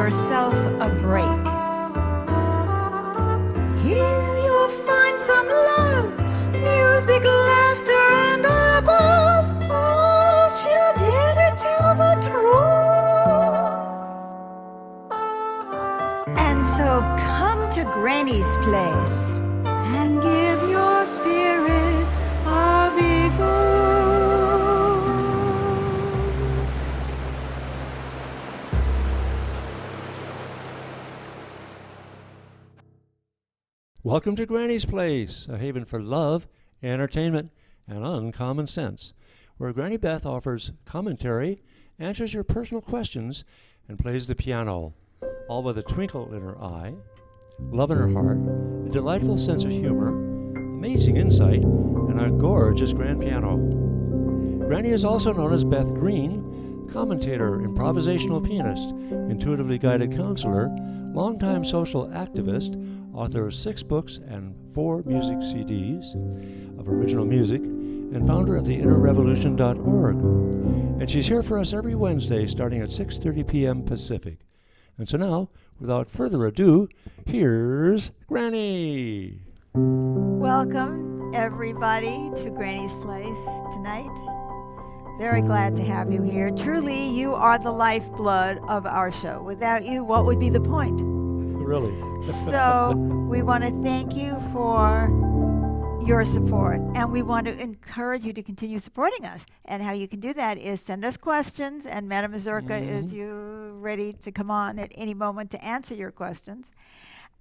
yourself a break. Here you'll find some love, music, laughter, and above all, she'll dare to tell the truth. And so come to Granny's place and give your spirit a big boost. Welcome to Granny's Place, a haven for love, entertainment, and uncommon sense, where Granny Beth offers commentary, answers your personal questions, and plays the piano, all with a twinkle in her eye, love in her heart, a delightful sense of humor, amazing insight, and a gorgeous grand piano. Granny is also known as Beth Green, commentator, improvisational pianist, intuitively guided counselor, longtime social activist, author of 6 books and 4 music CDs of original music, and founder of theinnerrevolution.org. And she's here for us every Wednesday starting at 6:30 p.m. Pacific. And so now, without further ado, here's Granny. Welcome, everybody, to Granny's Place tonight. Very glad to have you here. Truly, you are the lifeblood of our show. Without you, what would be the point? Really? So we want to thank you for your support, and we want to encourage you to continue supporting us. And how you can do that is send us questions, and Madam Mazurka is you ready to come on at any moment to answer your questions.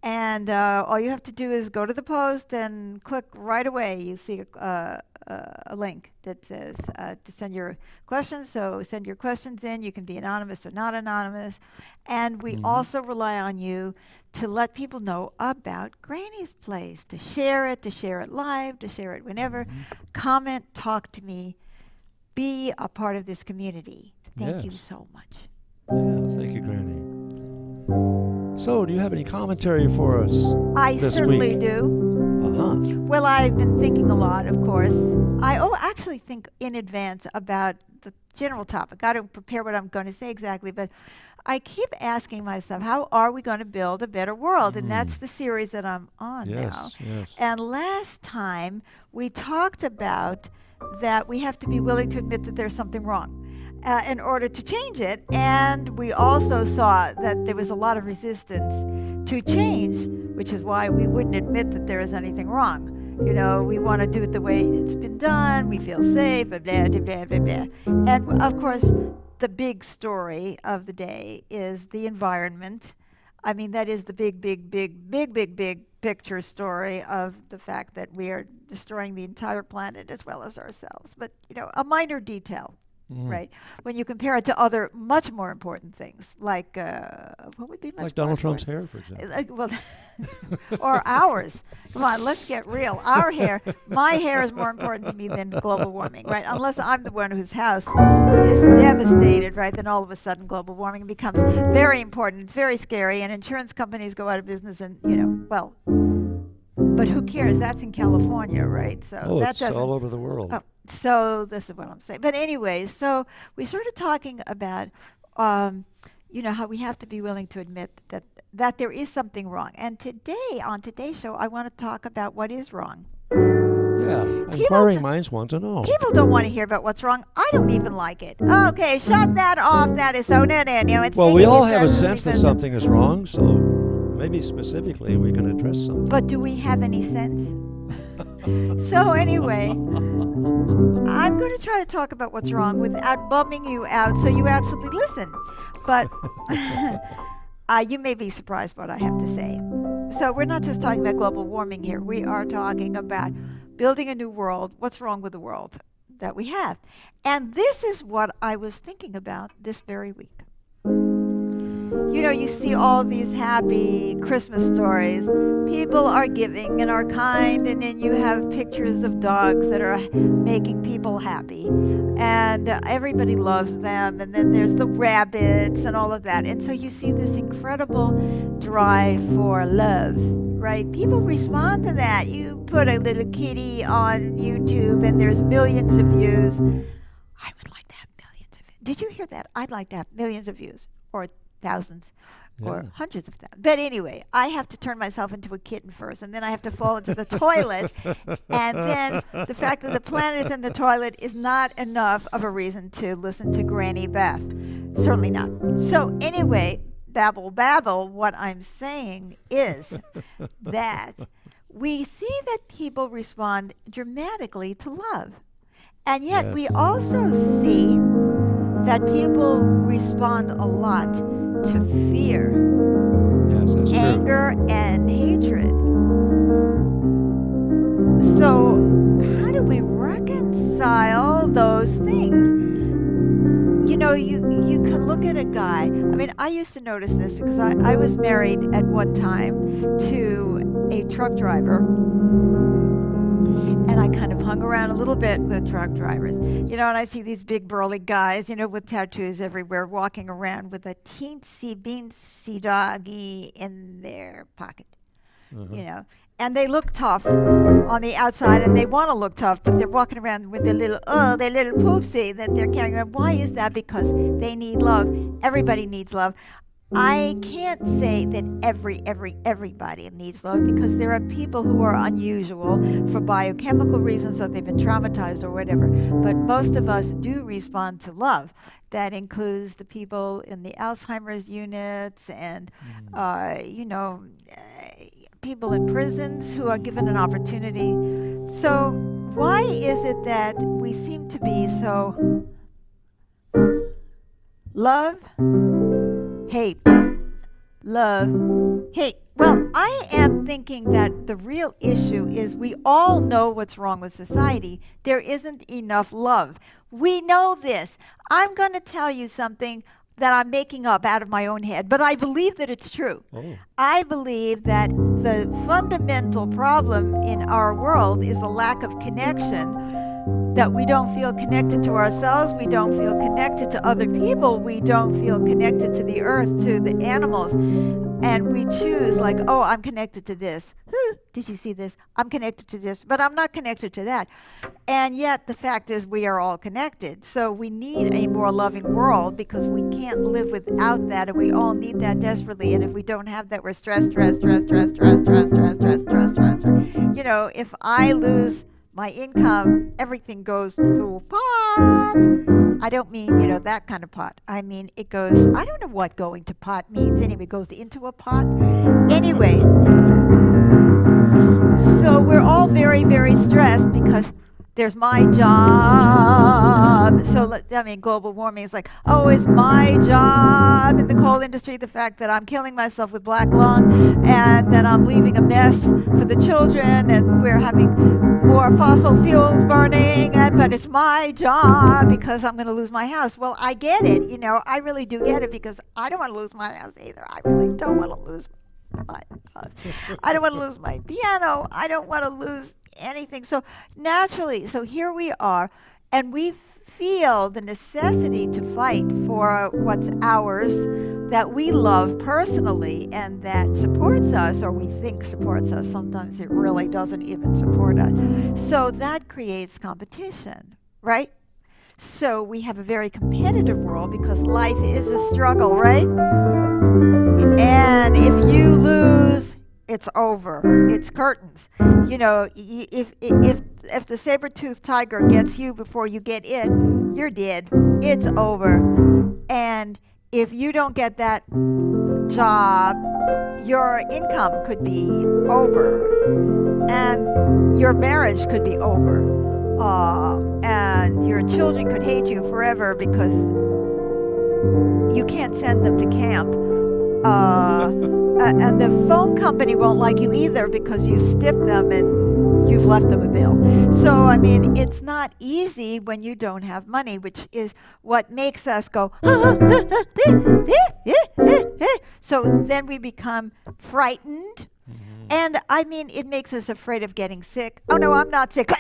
And all you have to do is go to the post and click right away. You see a link that says to send your questions. So send your questions in. You can be anonymous or not anonymous. And we also rely on you to let people know about Granny's Place, to share it live, to share it whenever. Comment, talk to me. Be a part of this community. Thank you so much. Yeah, thank you, Granny. So, do you have any commentary for us I this certainly week? do. Well, I've been thinking a lot, of course. I actually think in advance about the general topic. I don't prepare what I'm going to say exactly, but I keep asking myself, how are we going to build a better world? And that's the series that I'm on now. Yes. And last time we talked about that we have to be willing to admit that there's something wrong in order to change it. And we also saw that there was a lot of resistance to change, which is why we wouldn't admit that there is anything wrong. You know, we want to do it the way it's been done. We feel safe, blah, blah, blah, blah, blah. And of course, the big story of the day is the environment. I mean, that is the big picture story of the fact that we are destroying the entire planet as well as ourselves. But, you know, a minor detail. Right, when you compare it to other much more important things, like what would be much like more Donald Trump's important? hair, for example. Well, or ours. Come on, let's get real. Our hair, my hair is more important to me than global warming, right? Unless I'm the one whose house is devastated, right? Then all of a sudden global warming becomes very important. It's very scary, and insurance companies go out of business, and well. But who cares? That's in California, right? So that it's all over the world. So this is what I'm saying. But anyway, so we started talking about, how we have to be willing to admit that there is something wrong. And today, on today's show, I want to talk about what is wrong. Yeah, inquiring minds want to know. People don't want to hear about what's wrong. I don't even like it. Okay, shut that off. That is so it's well, we all have a sense that something is wrong, so maybe specifically we can address something. But do we have any sense? So anyway, I'm going to try to talk about what's wrong without bumming you out so you actually listen. But you may be surprised what I have to say. So we're not just talking about global warming here. We are talking about building a new world. What's wrong with the world that we have? And this is what I was thinking about this very week. You know, you see all these happy Christmas stories. People are giving and are kind, and then you have pictures of dogs that are making people happy. And everybody loves them, and then there's the rabbits and all of that. And so you see this incredible drive for love, right? People respond to that. You put a little kitty on YouTube, and there's millions of views. I would like to have millions of views. Did you hear that? I'd like to have millions of views, or thousands, or Yeah. hundreds of thousands. But anyway, I have to turn myself into a kitten first, and then I have to fall into the toilet. And then the fact that the planet is in the toilet is not enough of a reason to listen to Granny Beth. Certainly not. So anyway, babble, babble, what I'm saying is that we see that people respond dramatically to love. And yet we Yes. also see that people respond a lot to fear, Yes, that's true. anger, and hatred. So, how do we reconcile those things? You know, you can look at a guy. I mean, I used to notice this because I was married at one time to a truck driver. And I kind of hung around a little bit with truck drivers. You know, and I see these big burly guys, you know, with tattoos everywhere, walking around with a teensy beansy doggy in their pocket, you know. And they look tough on the outside, and they want to look tough, but they're walking around with their little poopsie that they're carrying around. Why is that? Because they need love. Everybody needs love. I can't say that everybody needs love, because there are people who are unusual for biochemical reasons, or they've been traumatized or whatever. But most of us do respond to love. That includes the people in the Alzheimer's units and, you know, people in prisons who are given an opportunity. So why is it that we seem to be so love, hate, love, hate? Well, I am thinking that the real issue is we all know what's wrong with society. There isn't enough love. We know this. I'm going to tell you something that I'm making up out of my own head, but I believe that it's true. Oh. I believe that the fundamental problem in our world is the lack of connection, that we don't feel connected to ourselves, we don't feel connected to other people, we don't feel connected to the earth, to the animals, and we choose like, oh, I'm connected to this. Did you see this? I'm connected to this, but I'm not connected to that. And yet the fact is we are all connected. So we need a more loving world, because we can't live without that, and we all need that desperately. And if we don't have that, we're stressed. You know, if I lose my income, everything goes to pot. I don't mean, you know, that kind of pot. I mean, it goes, I don't know what going to pot means. Anyway, it goes into a pot. Anyway, so we're all very, very stressed because there's my job. So, I mean, global warming is like, oh, it's my job in the coal industry. The fact that I'm killing myself with black lung, and that I'm leaving a mess for the children, and we're having more fossil fuels burning, but it's my job because I'm going to lose my house. Well, I get it. You know, I really do get it, because I don't want to lose my house either. I really don't want to lose my house. I don't want to lose my piano. I don't want to lose anything. So naturally, so here we are, and we feel the necessity to fight for what's ours, that we love personally, and that supports us, or we think supports us. Sometimes it really doesn't even support us. So that creates competition, right? So we have a very competitive world, because life is a struggle, right? And if you lose, it's over. It's curtains. You know, if the saber-toothed tiger gets you before you get it, you're dead. It's over. And if you don't get that job, your income could be over, and your marriage could be over, and your children could hate you forever because you can't send them to camp. And the phone company won't like you either, because you've stiffed them and you've left them a bill. So, I mean, it's not easy when you don't have money, which is what makes us go, so then we become frightened. And I mean, it makes us afraid of getting sick. Oh no, I'm not sick.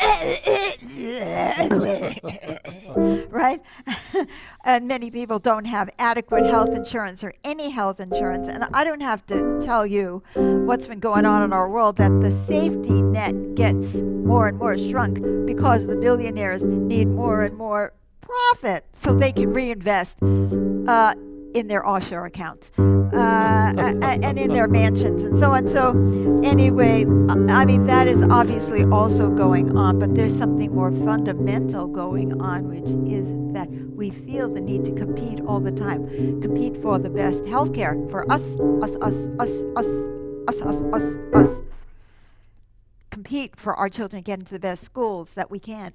Right? And many people don't have adequate health insurance, or any health insurance. And I don't have to tell you what's been going on in our world, that the safety net gets more and more shrunk, because the billionaires need more and more profit so they can reinvest in their offshore accounts. and in their mansions and so on. So, anyway, I mean, that is obviously also going on, but there's something more fundamental going on, which is that we feel the need to compete all the time. Compete for the best healthcare for us, us. Compete for our children to get into the best schools that we can.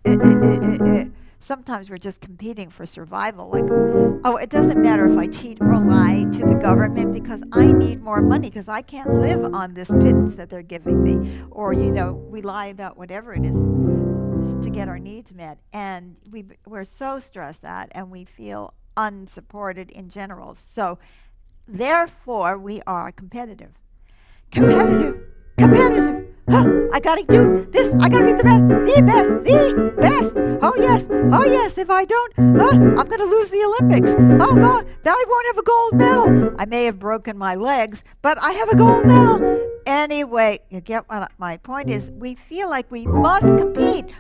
Sometimes we're just competing for survival. Like, oh, it doesn't matter if I cheat or lie to the government because I need more money because I can't live on this pittance that they're giving me. Or, we lie about whatever it is to get our needs met. And we're so stressed out and we feel unsupported in general. So, therefore, we are competitive. Competitive. I gotta do this. I gotta be the best. Oh yes. If I don't, I'm gonna lose the Olympics. Oh God, then I won't have a gold medal. I may have broken my legs, but I have a gold medal. Anyway, you get what my point is. We feel like we must compete.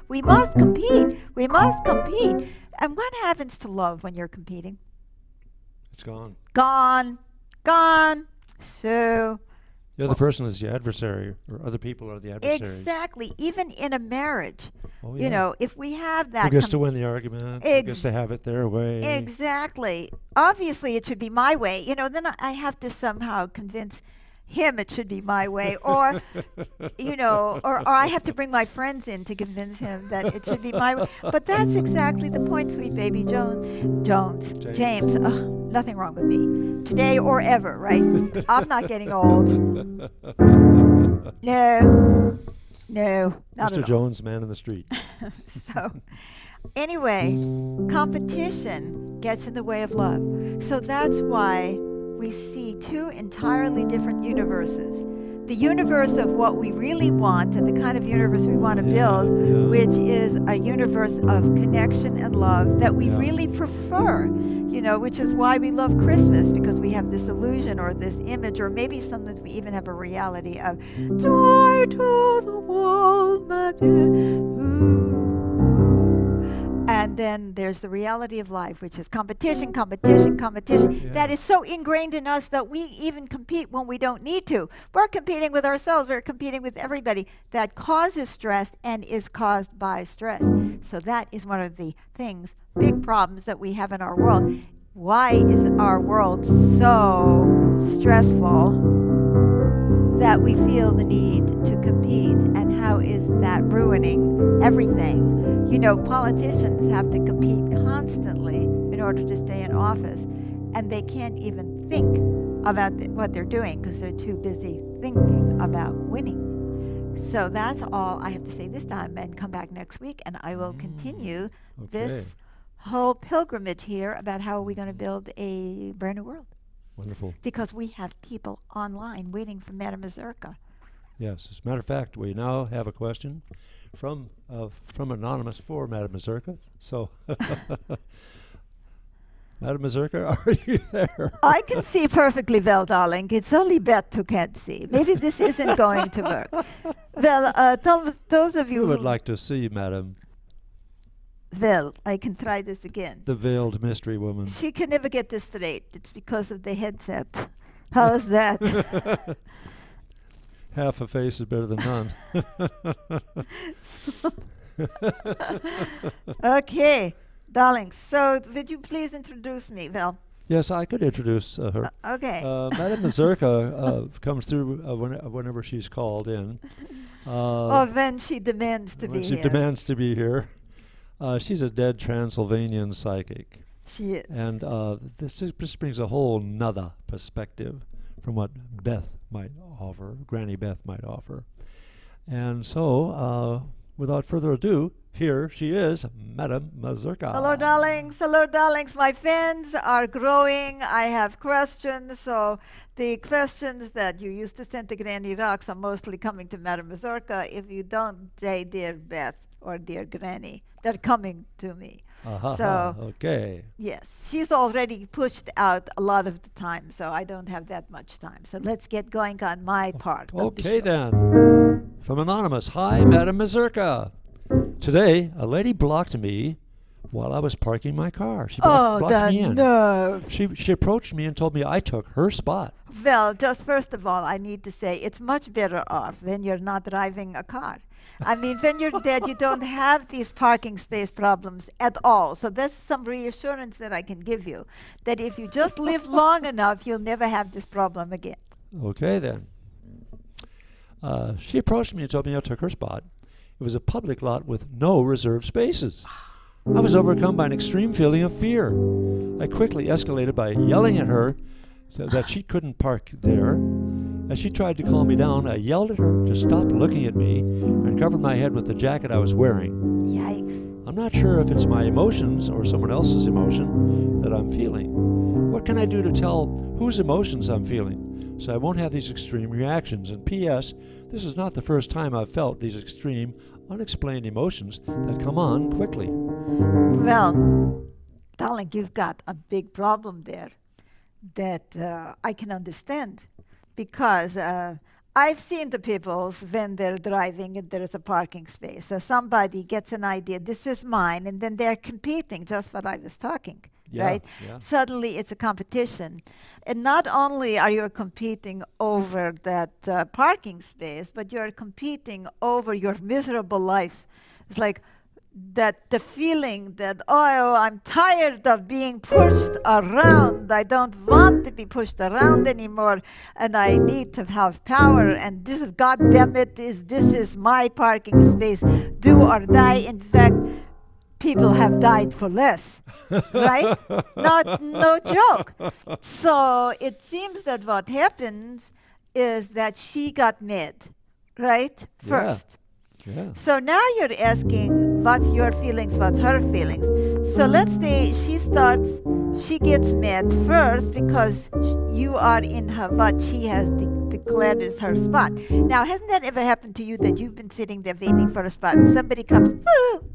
And what happens to love when you're competing? It's gone. Gone. So. The other person is the adversary, or other people are the adversaries. Exactly. Even in a marriage, Oh, yeah. If we have that. Who gets to win the argument? Who gets to have it their way? Exactly. Obviously, it should be my way. Then I have to somehow convince him it should be my way, or or I have to bring my friends in to convince him that it should be my way. But that's exactly the point, sweet baby James. Nothing wrong with me today or ever, right? I'm not getting old. No, not Mr. at all. Jones, man in the street. So, anyway, competition gets in the way of love. So that's why we see two entirely different universes. The universe of what we really want and the kind of universe we want to build, which is a universe of connection and love that we really prefer, which is why we love Christmas, because we have this illusion or this image, or maybe sometimes we even have a reality of joy to the world, my dear. And then there's the reality of life, which is competition. Yeah. That is so ingrained in us that we even compete when we don't need to. We're competing with ourselves. We're competing with everybody. That causes stress and is caused by stress. So that is one of the big problems that we have in our world. Why is our world so stressful that we feel the need to compete? And how is that ruining everything? Politicians have to compete constantly in order to stay in office, and they can't even think about what they're doing because they're too busy thinking about winning. So that's all I have to say this time, and come back next week, and I will continue this whole pilgrimage here about how we're going to build a brand new world. Wonderful. Because we have people online waiting for Madame Mazurka. Yes, as a matter of fact, we now have a question from Anonymous for Madame Mazurka. So, Madame Mazurka, are you there? I can see perfectly well, darling. It's only Beth who can't see. Maybe this isn't going to work. Well, those of you who would like to see Madame. Well, I can try this again. The veiled mystery woman. She can never get this straight. It's because of the headset. How's that? Half a face is better than none. Okay, darling. So, would you please introduce me, Val? Yes, I could introduce her. Okay. Madame Mazurka comes through whenever she's called in. When she demands to be here. When she demands to be here. She's a dead Transylvanian psychic. She is. And this just brings a whole nother perspective from what Beth might offer, Granny Beth might offer. And so, without further ado, here she is, Madame Mazurka. Hello, darlings. Hello, darlings. My fans are growing. I have questions. So the questions that you used to send to Granny Rocks are mostly coming to Madame Mazurka. If you don't say Dear Beth or Dear Granny, they're coming to me. So, okay. Yes, she's already pushed out a lot of the time, so I don't have that much time. So let's get going on my part. Okay, then. From Anonymous. Hi, Madame Mazurka. Today, a lady blocked me while I was parking my car. She Oh, blocked the me in. nerve. She approached me and told me I took her spot. Well, just first of all, I need to say it's much better off when you're not driving a car. I mean, when you're dead, you don't have these parking space problems at all. So that's some reassurance that I can give you, that if you just live long enough, you'll never have this problem again. Okay, then. She approached me and told me I took her spot. It was a public lot with no reserved spaces. I was overcome by an extreme feeling of fear. I quickly escalated by yelling at her that she couldn't park there. As she tried to calm me down, I yelled at her to stop looking at me and covered my head with the jacket I was wearing. Yikes. I'm not sure if it's my emotions or someone else's emotion that I'm feeling. What can I do to tell whose emotions I'm feeling so I won't have these extreme reactions? And P.S., this is not the first time I've felt these extreme, unexplained emotions that come on quickly. Well, darling, you've got a big problem there that I can understand, because I've seen the peoples when they're driving and there's a parking space. So somebody gets an idea, this is mine, and then they're competing, just what I was talking, right? Yeah. Suddenly it's a competition. And not only are you competing over that parking space, but you're competing over your miserable life. It's like that the feeling that, oh, I'm tired of being pushed around. I don't want to be pushed around anymore, and I need to have power. And this, God damn it, this is my parking space. Do or die. In fact, people have died for less, right? No joke. So it seems that what happens is that she got mad, right? First. Yeah. So now you're asking, what's your feelings, what's her feelings? So let's say she gets mad first because you are in her, what she has declared is her spot. Now, hasn't that ever happened to you, that you've been sitting there waiting for a spot and somebody comes, woo,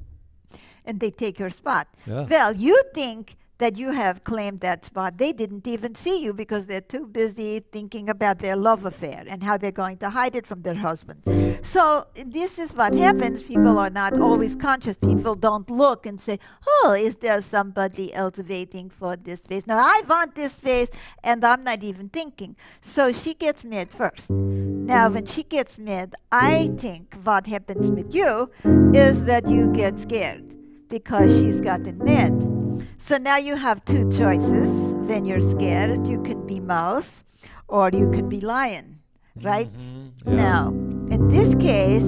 and they take your spot? Yeah. Well, you think that you have claimed that spot. They didn't even see you because they're too busy thinking about their love affair and how they're going to hide it from their husband. So this is what happens. People are not always conscious. People don't look and say, oh, is there somebody else waiting for this space? No, I want this space, and I'm not even thinking. So she gets mad first. Now, when she gets mad, I think what happens with you is that you get scared because she's gotten mad. So now you have two choices. When you're scared, you can be mouse or you can be lion, right? Mm-hmm. Yeah. Now, in this case,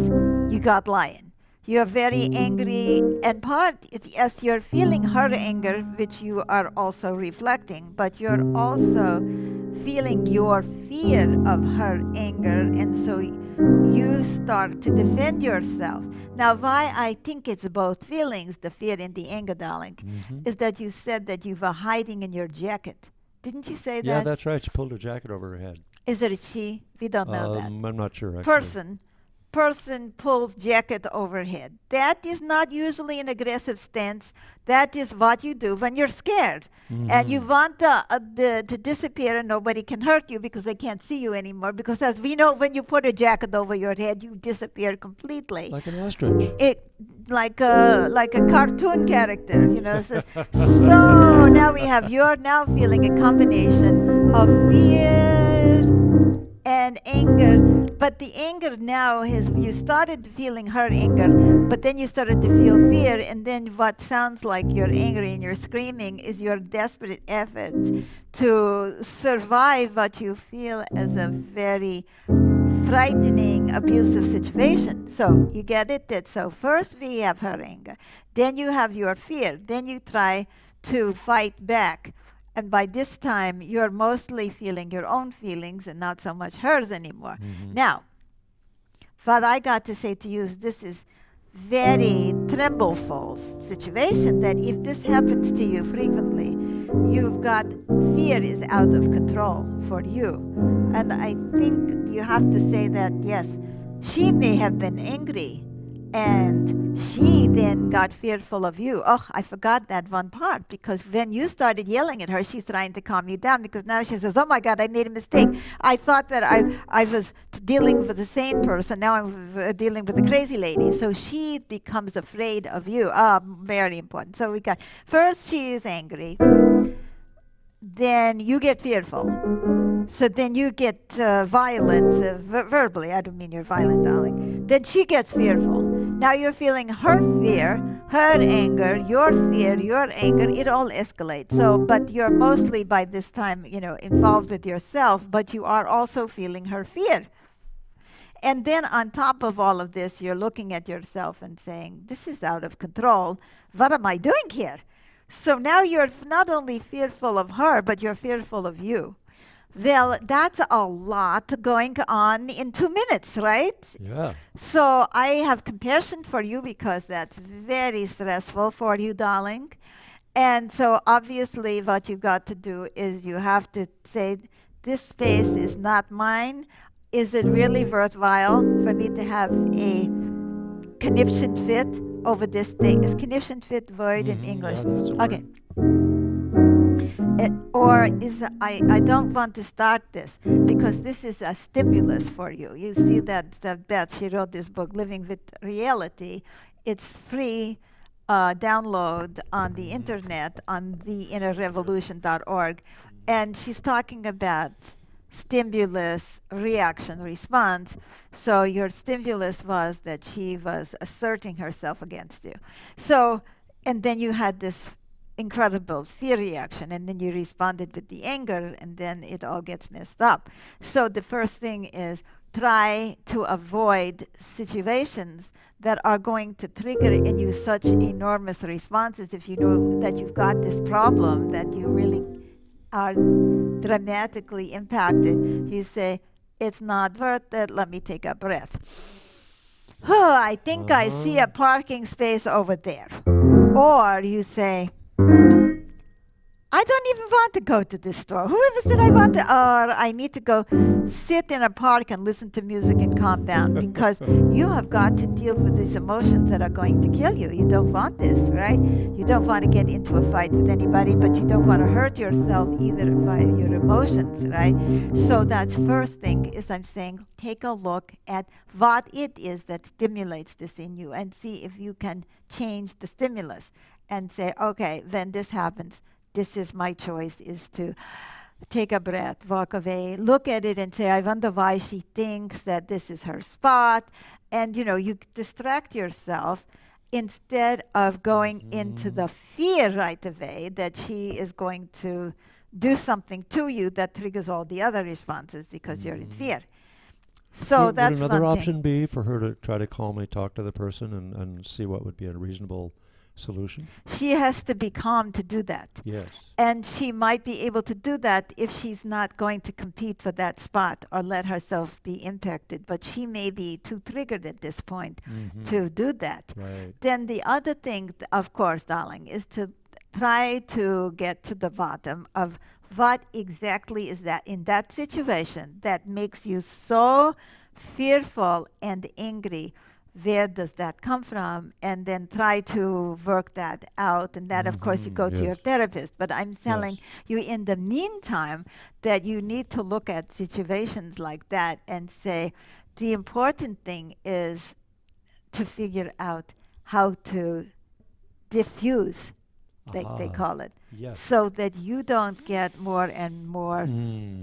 you got lion. You're very angry, and yes, you're feeling her anger, which you are also reflecting, but you're also feeling your fear of her anger, and so you start to defend yourself. Now, why I think it's both feelings, the fear and the anger, darling, is that you said that you were hiding in your jacket. Didn't you say Yeah, that? that's right. She pulled her jacket over her head. Is it a she? We don't know that. I'm not sure. Actually. Person pulls jacket overhead. That is not usually an aggressive stance. That is what you do when you're scared. And you want to disappear, and nobody can hurt you because they can't see you anymore. Because as we know, when you put a jacket over your head, you disappear completely. Like an ostrich. Like a cartoon character, you know. So now you're now feeling a combination of fear and anger. But the anger now you started feeling her anger, but then you started to feel fear, and then what sounds like you're angry and you're screaming is your desperate effort to survive what you feel as a very frightening, abusive situation. So you get it? So first we have her anger, then you have your fear, then you try to fight back. And by this time, you're mostly feeling your own feelings and not so much hers anymore. Now, what I got to say to you is this is very trembleful situation, that if this happens to you frequently, you've got fear is out of control for you. And I think you have to say that, yes, she may have been angry and she then got fearful of you. Oh, I forgot that one part, because when you started yelling at her, she's trying to calm you down, because now she says, oh my God, I made a mistake. I thought that I was dealing with a sane person. Now I'm dealing with a crazy lady. So she becomes afraid of you. Very important. So we got, first she is angry. Then you get fearful. So then you get violent verbally. I don't mean you're violent, darling. Then she gets fearful. Now you're feeling her fear, her anger, your fear, your anger. It all escalates. So, but you're mostly by this time, involved with yourself, but you are also feeling her fear. And then on top of all of this, you're looking at yourself and saying, this is out of control. What am I doing here? So now you're not only fearful of her, but you're fearful of you. Well, that's a lot going on in 2 minutes, right? Yeah. So I have compassion for you, because that's very stressful for you, darling. And so obviously what you've got to do is you have to say, this space is not mine. Is it really worthwhile for me to have a conniption fit over this thing? Is conniption fit word in English? Yeah, that's a word. Okay. Or is I don't want to start this, because this is a stimulus for you. You see that Beth, she wrote this book, Living with Reality. It's free download on the internet on theinnerrevolution.org. And she's talking about stimulus, reaction, response. So your stimulus was that she was asserting herself against you. So, and then you had this incredible fear reaction, and then you responded with the anger, and then it all gets messed up. So the first thing is try to avoid situations that are going to trigger in you such enormous responses. If you know that you've got this problem, that you really are dramatically impacted, you say, it's not worth it, let me take a breath. Oh, I think I see a parking space over there. Or you say, I don't even want to go to this store. Whoever said I want to, or I need to go sit in a park and listen to music and calm down, because you have got to deal with these emotions that are going to kill you. You don't want this, right? You don't want to get into a fight with anybody, but you don't want to hurt yourself either by your emotions, right? So that's first thing is I'm saying, take a look at what it is that stimulates this in you and see if you can change the stimulus and say, okay, when this happens, this is my choice, is to take a breath, walk away, look at it and say, I wonder why she thinks that this is her spot. And, you distract yourself instead of going into the fear right away that she is going to do something to you that triggers all the other responses because you're in fear. So would that's another one option thing. be for her to try to calmly talk to the person and see what would be a reasonable solution? She has to be calm to do that. Yes. And she might be able to do that if she's not going to compete for that spot or let herself be impacted. But she may be too triggered at this point to do that. Right. Then the other thing, of course, darling, is to try to get to the bottom of what exactly is that in that situation that makes you so fearful and angry. Where does that come from? And then try to work that out. And that, of course, you go to your therapist. But I'm telling you in the meantime that you need to look at situations like that and say, the important thing is to figure out how to diffuse, they call it, so that you don't get more and more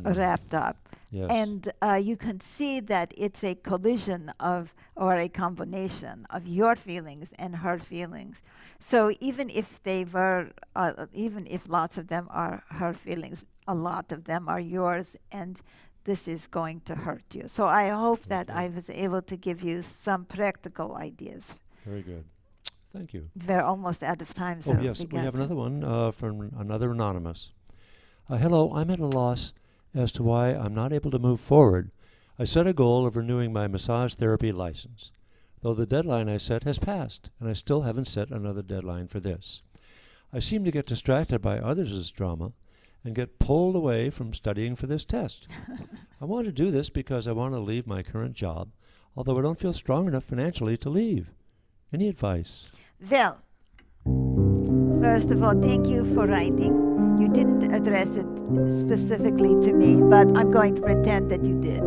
wrapped up. Yes. And you can see that it's a collision of, or a combination of your feelings and her feelings. So even if they were, even if lots of them are her feelings, a lot of them are yours, and this is going to hurt you. So I hope that I was able to give you some practical ideas. Very good. Thank you. We're almost out of time. So yes, we have another one from another anonymous. Hello, I'm at a loss as to why I'm not able to move forward. I set a goal of renewing my massage therapy license, though the deadline I set has passed, and I still haven't set another deadline for this. I seem to get distracted by others' drama and get pulled away from studying for this test. I want to do this because I want to leave my current job, although I don't feel strong enough financially to leave. Any advice? Well, first of all, thank you for writing. You didn't address it specifically to me, but I'm going to pretend that you did.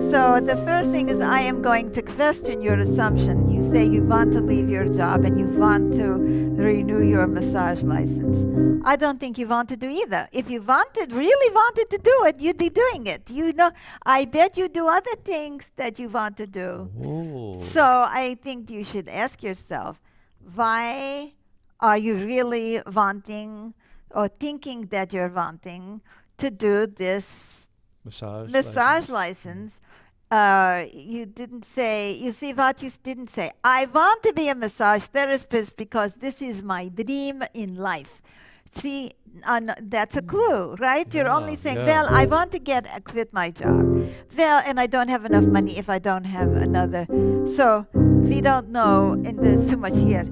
So the first thing is I am going to question your assumption. You say you want to leave your job and you want to renew your massage license. I don't think you want to do either. If you really wanted to do it, you'd be doing it. You know, I bet you do other things that you want to do. Oh. So I think you should ask yourself, why are you really wanting or thinking that you're wanting to do this Massage license? You didn't say, you see what you didn't say. I want to be a massage therapist because this is my dream in life. See, that's a clue, right? You're only saying, well, I want to quit my job. Well, and I don't have enough money if I don't have another. So we don't know, and there's too much here.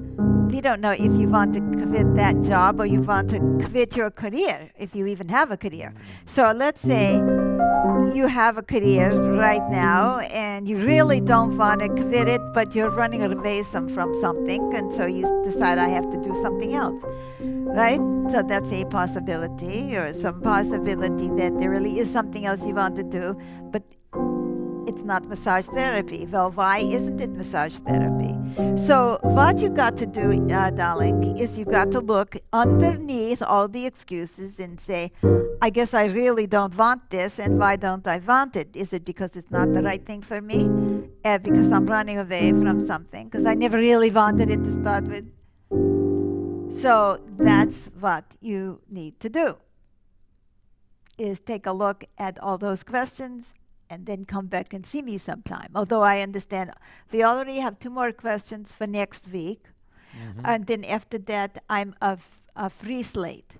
We don't know if you want to quit that job or you want to quit your career, if you even have a career. So let's say you have a career right now and you really don't want to quit it, but you're running away from something, and so you decide I have to do something else, right? So that's a possibility, or some possibility that there really is something else you want to do, but it's not massage therapy. Well, why isn't it massage therapy? So what you got to do, darling, is you got to look underneath all the excuses and say, I guess I really don't want this, and why don't I want it? Is it because it's not the right thing for me? Because I'm running away from something? Because I never really wanted it to start with? So that's what you need to do, is take a look at all those questions and then come back and see me sometime. Although I understand we already have 2 more questions for next week. And then after that, I'm a free slate.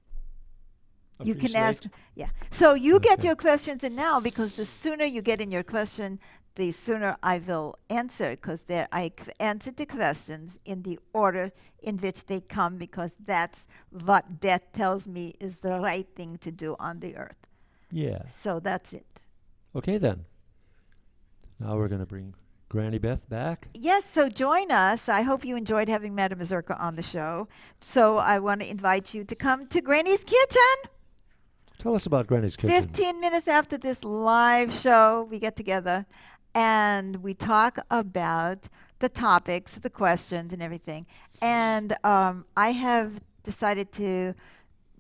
You can ask, yeah. So you get your questions in now, because the sooner you get in your question, the sooner I will answer, because I answered the questions in the order in which they come, because that's what Beth tells me is the right thing to do on the earth. Yeah. So that's it. Okay, then. Now we're going to bring Granny Beth back. Yes, so join us. I hope you enjoyed having Madame Mazurka on the show. So I want to invite you to come to Granny's Kitchen. Tell us about Granny's Kitchen. 15 minutes after this live show, we get together and we talk about the topics, the questions, and everything. And I have decided to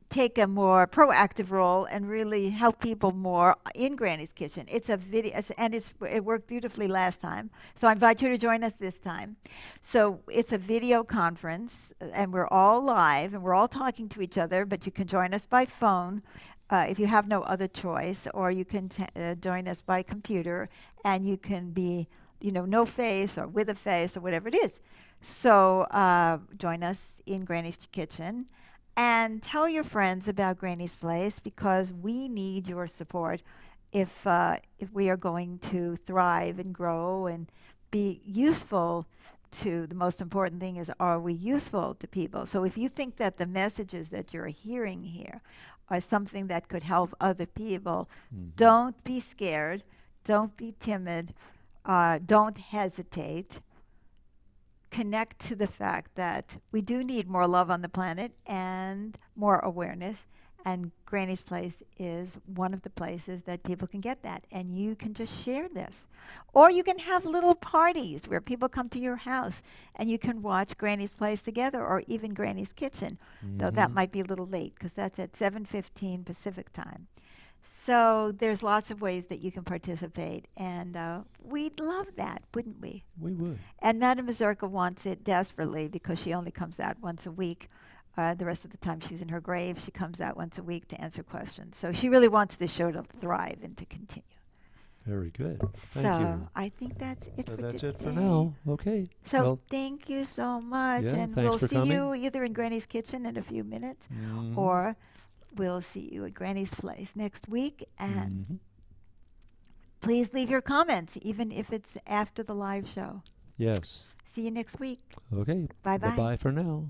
take a more proactive role and really help people more in Granny's Kitchen. It's a video, and it worked beautifully last time. So I invite you to join us this time. So it's a video conference, and we're all live, and we're all talking to each other, but you can join us by phone if you have no other choice, or you can join us by computer, and you can be, no face or with a face or whatever it is. So join us in Granny's Kitchen. And tell your friends about Granny's Place, because we need your support if we are going to thrive and grow and be useful to, the most important thing is, are we useful to people? So if you think that the messages that you're hearing here are something that could help other people, don't be scared, don't be timid, don't hesitate. Connect to the fact that we do need more love on the planet and more awareness, and Granny's Place is one of the places that people can get that, and you can just share this. Or you can have little parties where people come to your house and you can watch Granny's Place together, or even Granny's Kitchen, though that might be a little late because that's at 7:15 Pacific time. So there's lots of ways that you can participate, and we'd love that, wouldn't we? We would. And Madame Mazurka wants it desperately, because she only comes out once a week. The rest of the time she's in her grave. She comes out once a week to answer questions. So she really wants the show to thrive and to continue. Very good. Thank So you. I think that's it So for that's it for today. now. Okay. So Well, thank you so much. Yeah, And thanks we'll for see coming. you either in Granny's Kitchen in a few minutes, mhm. or we'll see you at Granny's Place next week. And Mhm. please leave your comments, even if it's after the live show. Yes. See you next week. Okay. Bye-bye. Bye-bye for now.